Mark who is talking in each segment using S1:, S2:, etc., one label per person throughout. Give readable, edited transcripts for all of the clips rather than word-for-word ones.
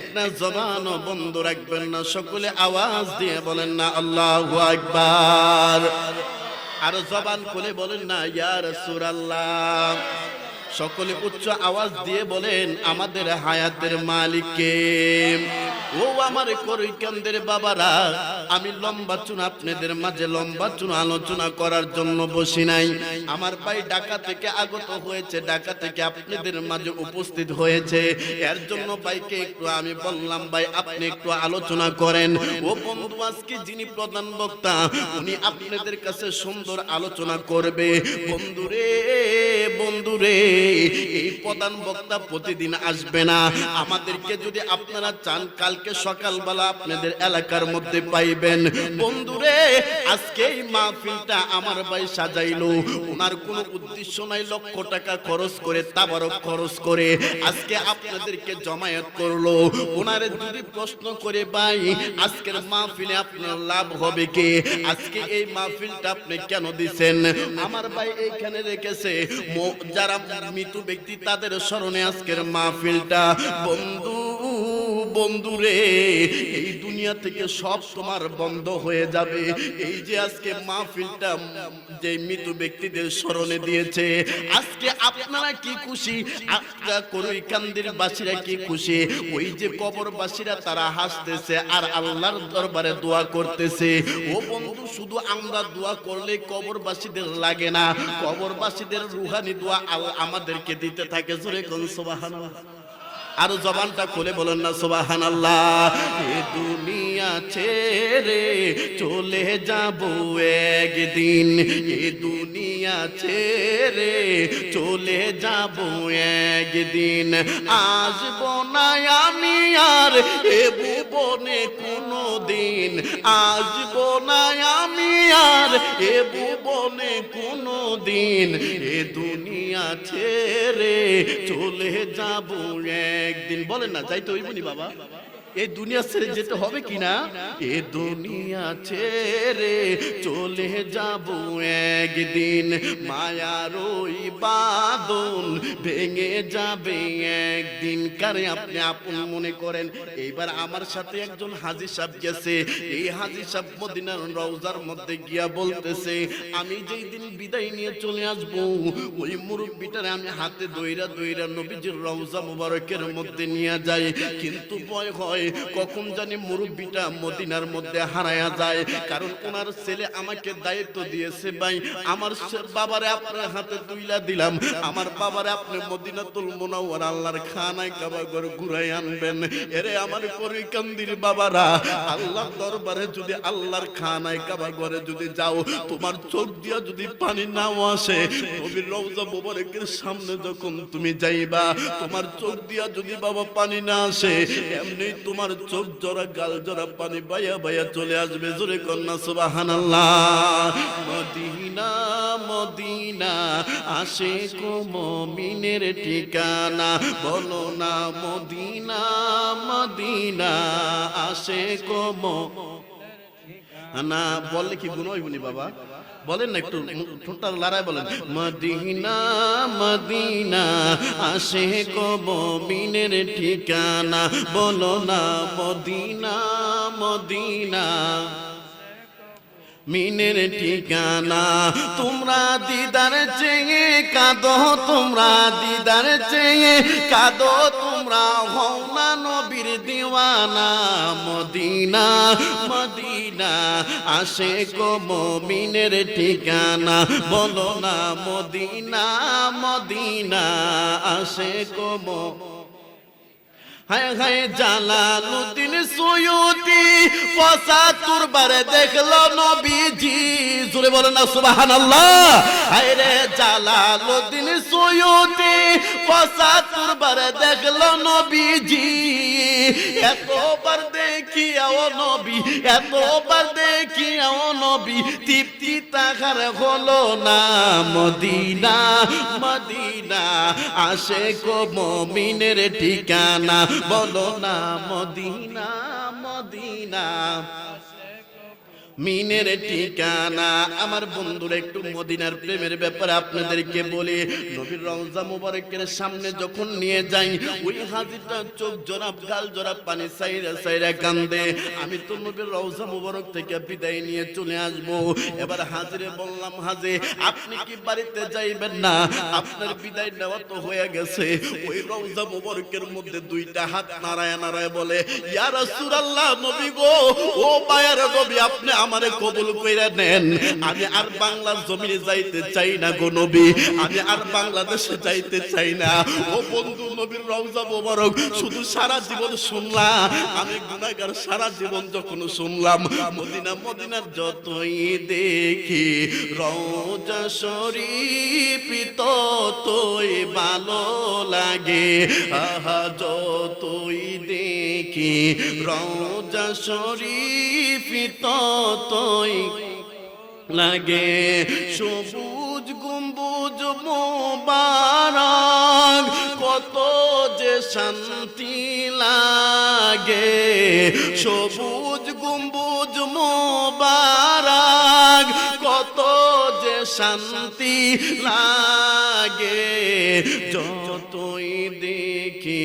S1: একটা জবানও বন্ধ রাখবেন না, সকলে আওয়াজ দিয়ে বলেন না আল্লাহু আকবার। আর জবান খুলে বলেন না ইয়া রাসূলুল্লাহ। সকলে উচ্চ আওয়াজ দিয়ে বলেন আমাদের হায়াতের মালিক কে? ও আমার করিকানদের বাবারা, আমি লম্বা চুন আপনাদের মাঝে লম্বা চুন আলোচনা করার জন্য বসি নাই। আমার ভাই ঢাকা থেকে আগত হয়েছে, ঢাকা থেকে আপনাদের মাঝে উপস্থিত হয়েছে। এর জন্য ভাইকে একটু আমি বললাম ভাই আপনি একটু আলোচনা করেন। ও বন্ধু, আজকে যিনি প্রধান বক্তা উনি আপনাদের কাছে সুন্দর আলোচনা করবে। বন্ধুরে বন্ধুরে, এই প্রধান বক্তা প্রতিদিন আসবে না। আমাদেরকে যদি আপনারা চান কালকে সকালবেলা আপনাদের এলাকার মধ্যে পাইবেন। বন্ধুরে, আজকে এই মাহফিলটা আমার ভাই সাজাইলো, ওনার কোনো উদ্দেশ্য নাই লক্ষ টাকা খরচ করে তাবারক খরচ করে আজকে আপনাদেরকে জমায়েত করলো। ওনারে যদি প্রশ্ন করে ভাই আজকের মাহফিলে আপনার লাভ হবে কি, আজকে এই মাহফিলটা আপনি কেন দিছেন, আমার ভাই এইখানে রেখেছে যারা মৃত ব্যক্তি তাদের স্মরণে আজকের মাহফিলটা। বন্ধু বন্ধুরে, এই দুনিয়া থেকে সব তোমার বন্ধ হয়ে যাবে। এই যে আজকে মাহফিলটা যে মৃত ব্যক্তিদের স্মরণে দিয়েছে, আজকে আপনারা কি খুশি, আপনারা করিকান্দির বাসীরা কি খুশি, ওই যে কবরবাসীরা তারা হাসতেছে আর আল্লাহর দরবারে দোয়া করতেছে। ও বন্ধু, শুধু আমরা দোয়া করলে কবরবাসীদের লাগে না, কবরবাসীদের রুহানি দোয়া আমাদেরকে দিতে থাকে। জোরে কোন সুবহানাল্লাহ। আর জবানটা খুলে বলেন না সুবহানাল্লাহ। এ দুনিয়া ছেড়ে চলে যাব একদিন, এ দুনিয়া ছেড়ে চলে যাব একদিন, আসব না আমি আর এ ভুবনে কোনো দিন, আসব না আমি আর এ ভুবনে কোনো দিন, এ দুনিয়া ছেড়ে চলে যাব একদিন। বলেন না যাইতে হইব নি বাবা, এই দুনিয়া ছেড়ে যেতে হবে কিনা? এ দুনিয়া ছেড়ে চলে যাব একদিন, মায়ার ওই বাঁধন ভেঙে যাবে একদিন। কারে আপনি আপন মনে করেন। এইবার আমার সাথে একজন হাজী সাহেব গেছে। এই হাজী সাহেব মদিনার রওজার মধ্যে গিয়া বলতেছে আমি যেই দিন বিদায় নিয়ে চলে আসব, ওই মুরব্বিটারে আমি হাতে দইরা দইরা নবীজির রওজা মুবারকের মধ্যে নিয়ে যাই, কিন্তু ভয় হয় কখন জানি মুরব্বিটা মদিনার মধ্যে হারায়া যায়। কারণ ওনার ছেলে আমাকে দায়িত্ব দিয়েছে ভাই আমার বাবারে আপনার হাতে তুইলা দিলাম, আমার বাবারে আপনি মদিনাতুল মুনাওয়ারা আল্লাহর খানায় কাবা ঘর ঘুরাই আনবেন। এরে আমার করিকান্দির বাবারা, আল্লাহর দরবারে যদি আল্লাহর খানায় কাবা ঘরে যদি যাও, তোমার চোখ দিয়া যদি পানি নাও আসে, নবীর রওজা মুবারকের সামনে যখন তুমি যাইবা, তোমার চোখ দিয়া যদি বাবা পানি না আসে, এমনি তোমার চোখ জোড়া গাল জোড়া পানি বাইয়া বাইয়া চলে আসবে। জোরে কন্যা সুবহানাল্লাহ। মদিনা মদিনা আশিক মুমিনের ঠিকানা, বলো না মদিনা মদিনা আশিক না বললে কি গুণ হইবনি বাবা? বলেন না একটু ঠোঁটটা লড়াই বলেন। মদিনা মদিনা আশিক মুমিনের ঠিকানা, বলো না মদিনা মদিনা মিনের ঠিকানা। তোমরা দিদার চেয়ে কাঁদো, তোমরা দিদার চেয়ে কাঁদো, তোমরা হও না নবীর দিওয়ানা। মদিনা মদিনা আশিক মুমিনের ঠিকানা, বলো না মদিনা মদিনা আশিক হায় হায় জালালউদ্দিন সুয়ুতি ৭৫ বারে দেখলো নবীজি। জোরে বলেন না সুবহানাল্লাহ। হায় রে জালালউদ্দিন সুয়ুতি ৭৫ বারে দেখলো নবীজি। এতবার দেখিয়াও নবী, এতবার দেখিয়াও নবী, তৃপ্তি তাহার হলো না। মদিনা মদিনা আশিক মুমিনের ঠিকানা, বলো না মদিনা মদিনা। মিনের ঠিকানা। আমার বন্ধুরা, একটু মদিনার প্রেমের ব্যাপারে আপনাদেরকে বলি। নবীর রওজা মুবারকের সামনে যখন নিয়ে যাই, ওই হাজিটা চোখ জোড়া গাল জোড়া পানি সাইরা সাইরা কান্দে। আমি তো নবীর রওজা মুবারক থেকে বিদায় নিয়ে চলে আসবো। এবার হাজিরে বললাম, হাজি আপনি কি বাড়িতে যাইবেন না? আপনার বিদায় নেওয়া তো হয়ে গেছে। ওই রওজা মুবারকের মধ্যে দুইটা হাত নাড়ায় নাড়ায় বলে, ইয়া রাসূলুল্লাহ, নবী গো, ও মায়ের নবী, আপনি আমারে কবুল কইরা নেন। আমি আর বাংলার জমিনে যাইতে চাই না গো নবী, আমি আর বাংলাদেশে যাইতে চাই না। ও বন্ধু, নবীর রওজা মোবারক শুধু সারা জীবন শুনলাম, আমি গুনাহগার, সারা জীবন যখন শুনলাম। মদিনা মদিনার যতই দেখি রওজা শরীফ ততই ভালো লাগে। আহা, যতই দেখি রওজা শরীফ ততই লাগে। সবুজ গম্বুজ মোবারক কত যে শান্তি লাগে। সবুজ গম্বুজ মোবারক কত যে শান্তি লাগে। যতই দেখি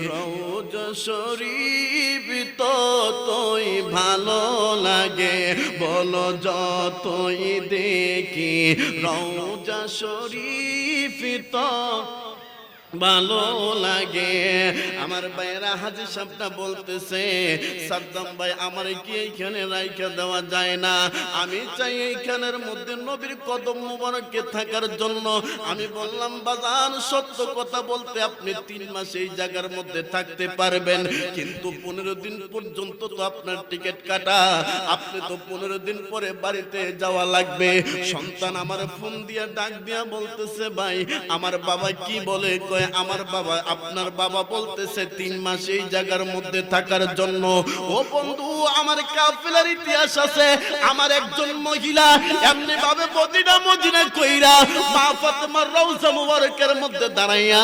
S1: রওজা শরীফ ততই ভালো লাগে। বলো, যতই দেখি রওজা শরীফ তো ভালো লাগে। আমার ভাইয়েরা, হাজী সাহেবটা বলতেছে, সাদ্দাম ভাই, আমার কি এইখানে রাইখা দেওয়া যায় না? আমি চাই এইখানের মধ্যে নবীর কদম মুবারকে থাকার জন্য। আমি বললাম, বাজান, সত্য কথা বলতে আপনি 3 মাস এই জায়গার মধ্যে থাকতে পারবেন, কিন্তু 15 দিন পর্যন্ত তো আপনার টিকিট কাটা। আপনি তো 15 দিন পরে বাড়িতে যাওয়া লাগবে। সন্তান আমার ফোন দিয়া ডাক দিয়া বলতেছে, ভাই আমার বাবা কি বলে? আমার বাবা, আপনার বাবা বলতেছে 3 মাস এই জায়গার মধ্যে থাকার জন্য। ও বন্ধু, আমার কাফেলার ইতিহাস আছে। আমার একজন মহিলা এমনি ভাবে মদিনা মদিনা কইরা মা ফাতেমার রওজা মুবারকের মধ্যে দাঁড়াইয়া,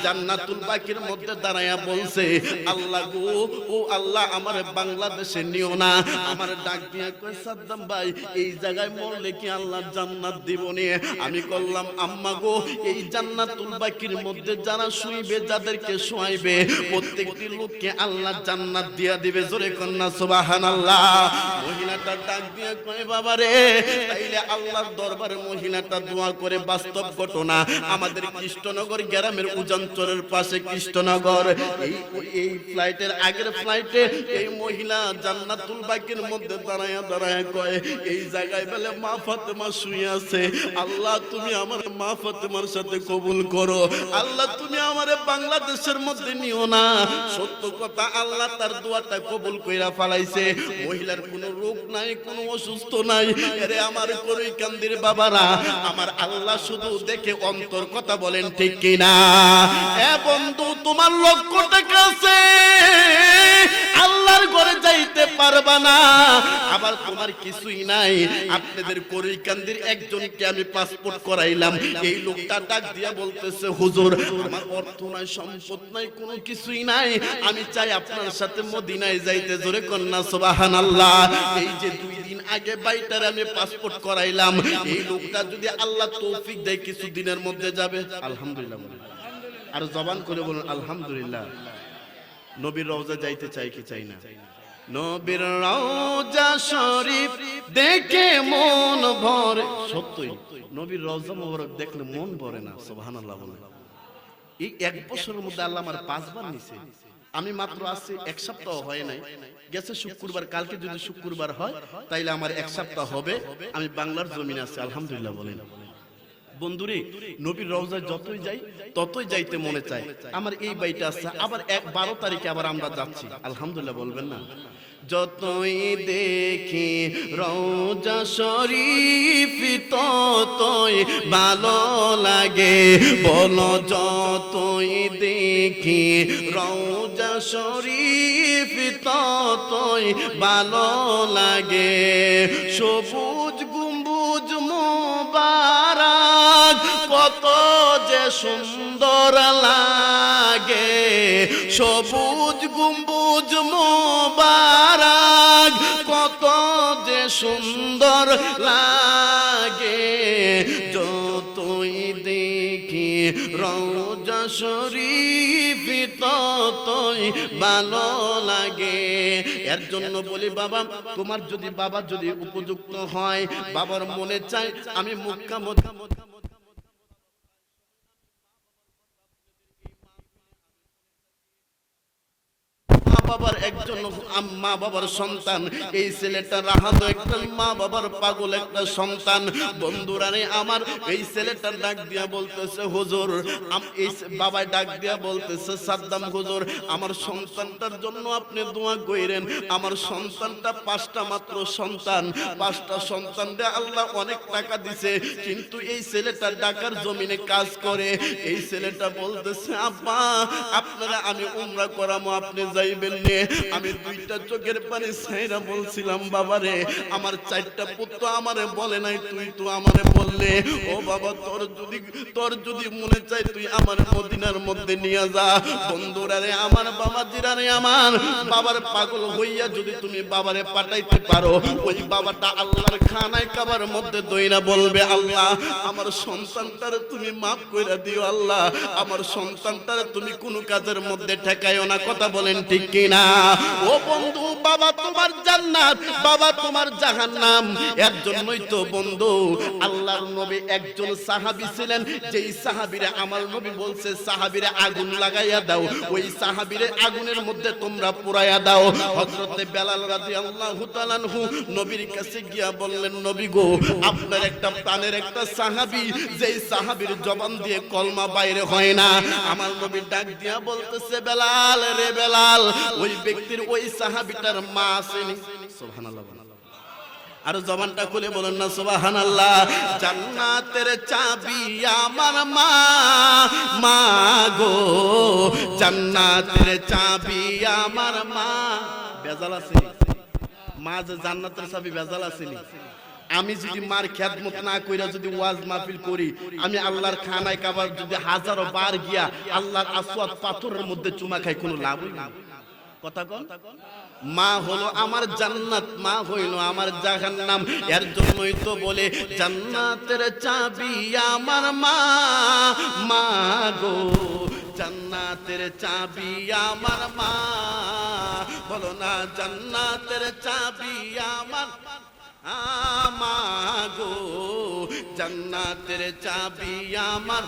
S1: জান্নাতুল বাকির মধ্যে দাঁড়াইয়া বলছে, আল্লাহ গো, ও আল্লাহ, আমার বাংলাদেশে নিও না। আমার ডাক দিয়া কয়, সাদ্দাম ভাই, এই জায়গায় মরলে কি আল্লাহ জান্নাত দিবনি? আমি বললাম, আম্মা গো, এই জান্নাতুল বাকির মধ্যে যারা শুইবে, যাদেরকে শুয়াইবে, প্রত্যেকটি লোককে আল্লাহ জান্নাত দিয়া দিবে। জোরে কন্যা সুবহানাল্লাহ। মহিলাটা ডাক দিয়ে কয়, বাবা রে, তাইলে আল্লাহর দরবারে মহিলাটা দোয়া করে। বাস্তব ঘটনা, আমাদের কৃষ্ণনগর গ্রামের উজানচরের পাশে কৃষ্ণনগর, এই ফ্লাইটের আগের ফ্লাইটে এই মহিলা জান্নাতুল বাকির মধ্যে দাঁড়ায়া দাঁড়ায়া কয়, এই জায়গায় বলে মা ফাতেমা শুয়ে আছে। আল্লাহ, তুমি আমার মা ফাতেমার সাথে কবুল করো। আল্লাহ, তুমি আমারে বাংলাদেশের মধ্যে নিও না। সত্য কথা, আল্লাহ তার দোয়াটা কবুল কইরা ফেলাইছে। মহিলার কোনো রোগ নাই, কোনো অসুস্থ নাই। আরে আমার কই কান্দির বাবারা, আমার আল্লাহ শুধু দেখে অন্তর। কথা বলেন ঠিক কিনা? এ বন্ধু, তোমার লক্ষ টাকা আছে, আল্লাহর ঘরে যাইতে পারবা না, আবার তোমার কিছুই নাই। আপনাদের করিকান্দির একজনকে আমি পাসপোর্ট করাইলাম। এই লোকটা ডাক দিয়া বলতেছে, হুজুর, আমার অর্থ নাই, সম্পদ নাই, কোনো কিছুই নাই, আমি চাই আপনার সাথে মদিনায় যাইতে। জোরে কন্যা সুবহানাল্লাহ। এই যে 2 দিন আগে বাইটার আমি পাসপোর্ট করাইলাম, এই লোকটা যদি আল্লাহ তৌফিক দেয় কিছু দিনের মধ্যে যাবে। আলহামদুলিল্লাহ। আর জবান করে বলুন আলহামদুলিল্লাহ। নবীর রওজা যাইতে চাই কি চাই না? নবীর রওজা শরীফ দেখে মন ভরে। সত্যই নবীর রওজা মোবারক দেখলে মন ভরে না। সুবহানাল্লাহ বলেন। এই 1 বছরের মধ্যে আল্লাহ আমার 5 বার নিছে। আমি মাত্র আছি 1 সপ্তাহ হয় নাই, গেছে শুক্রবার। কালকে যদি শুক্রবার হয় তাইলে আমার 1 সপ্তাহ হবে। আমি বাংলার জমিনে আছি। আলহামদুলিল্লাহ বলেন। বন্ধুরে, নবীর রওজায় যতই যাই ততই যাইতে মনে চায়। আমার এই বাইটা আছে, আবার 12 তারিখে আবার আমরা যাচ্ছি। আলহামদুলিল্লাহ বলবেন না? যতই দেখি রওজা শরীফ ততই ভালো লাগে। বলো, যতই দেখি রওজা শরীফ ততই ভালো লাগে। সবুজ গম্বুজ মোবারক কত যে সুন্দর লাগে। সবুজ গম্বুজ মোবারক কত যে সুন্দর লাগে, যতই দেখি রওজা শরীফ ততই ভালো লাগে। এর জন্য বলি বাবা, তোমার যদি বাবা যদি উপযুক্ত হয়, বাবার মনে চায় আমি মক্কা মদিনা বাবার একজন মা বাবার সন্তান, এই ছেলেটা রাহাত একটা মা বাবার পাগল একটা সন্তান। বন্ধুরারে আমার, এই ছেলেটা ডাক দিয়া বলতেছে হুজুর, এই বাবাই ডাক দিয়া বলতেছে সাদ্দাম হুজুর, আমার সন্তানটার জন্য আপনি দোয়া কইরেন। আমার সন্তানটা 5টা মাত্র সন্তান, 5টা সন্তান দিয়ে আল্লাহ অনেক টাকা দিছে, কিন্তু এই ছেলেটা ঢাকার জমিনে কাজ করে। এই ছেলেটা বলতেছে আব্বা আপনারা আমি উমরা করামো, আপনি যাইবেন। আমি 2টা চোখের পানি ছাইরা বলছিলাম বাবারে, আমার 4টা পুত্র আমারে বলে নাই, তুই তো আমারে বললে। ও বাবা, তোর যদি মনে চাই তুই আমার মদিনার মধ্যে নিয়ে যা। বন্ধুরারে আমার, বাবাজিরারে আমার, বাবার পাগল হইয়া যদি তুমি বাবারে পাঠাইতে পারো, ওই বাবাটা আল্লাহর খানায় কাবার মধ্যে দইরা বলবে আল্লাহ আমার সন্তানটার তুমি মাফ কইরা দিও, আল্লাহ আমার সন্তানটার তুমি কোনো কাজের মধ্যে ঠেকাইও না। কথা বলেন ঠিক কি না? ও বন্ধু, বাবা তোমার জান্নাত, বাবা তোমার জাহান্নাম। এর জন্যই তো বন্ধু আল্লাহর নবী একজন সাহাবী ছিলেন, যেই সাহাবীরে আমার নবী বলছে সাহাবীরে আগুন লাগাইয়া দাও, ওই সাহাবীরে আগুনের মধ্যে তোমরা পুরাইয়া দাও। হযরতে বেলাল রাদিয়াল্লাহু তাআলা আনহু নবীর কাছে গিয়া বললেন, নবী গো, আপনার একটা প্রাণের একটা সাহাবী, যেই সাহাবীর জবান দিয়ে কলমা বাইরে হয় না। আমার নবী ডাক দিয়া বলতেছে বেলাল রে বেলাল, ওই ব্যক্তির ওই সাহাবীটার মা আসেনি। সুবহানাল্লাহ। আর জবানটা খুলে বলেন না সুবহানাল্লাহ। জান্নাতের চাবি আমার মা, মা গো জান্নাতের চাবি আমার মা। বেজাল আছে মা যে জান্নাতের চাবি, বেজাল আছে। আমি যদি মার খেদমত না কইরা যদি ওয়াজ মাহফিল করি, আমি আল্লাহর খানায় কাবার যদি হাজারো বার গিয়া আল্লাহর আসওয়াদ পাথরের মধ্যে চুমা খাই, কোনো লাভ হইল না। কথা কোন? মা হলো আমার জান্নাত, মা হইল আমার জাহান্নাম। এর জন্যই তো বলে জান্নাতের চাবি আমার মা, মা গো জান্নাতের চাবি আমার মা। বলো না জান্নাতের চাবি আমার মা গো জান্নাতের চাবি আমার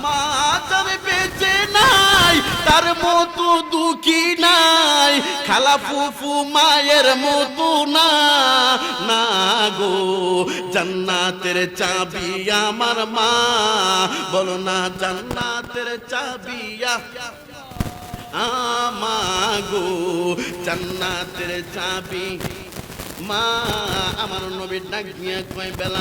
S1: মা। যার বেঁচে নাই তার মতো দুঃখী নাই, খালা ফুফু মায়ের মতো না, না গো জান্নাতের চাবি আমার মা। বলো না জান্নাতের চাবি মা গো জান্নাতের চাবি মা। আমার নবী ডাক দিয়া কয় বেলা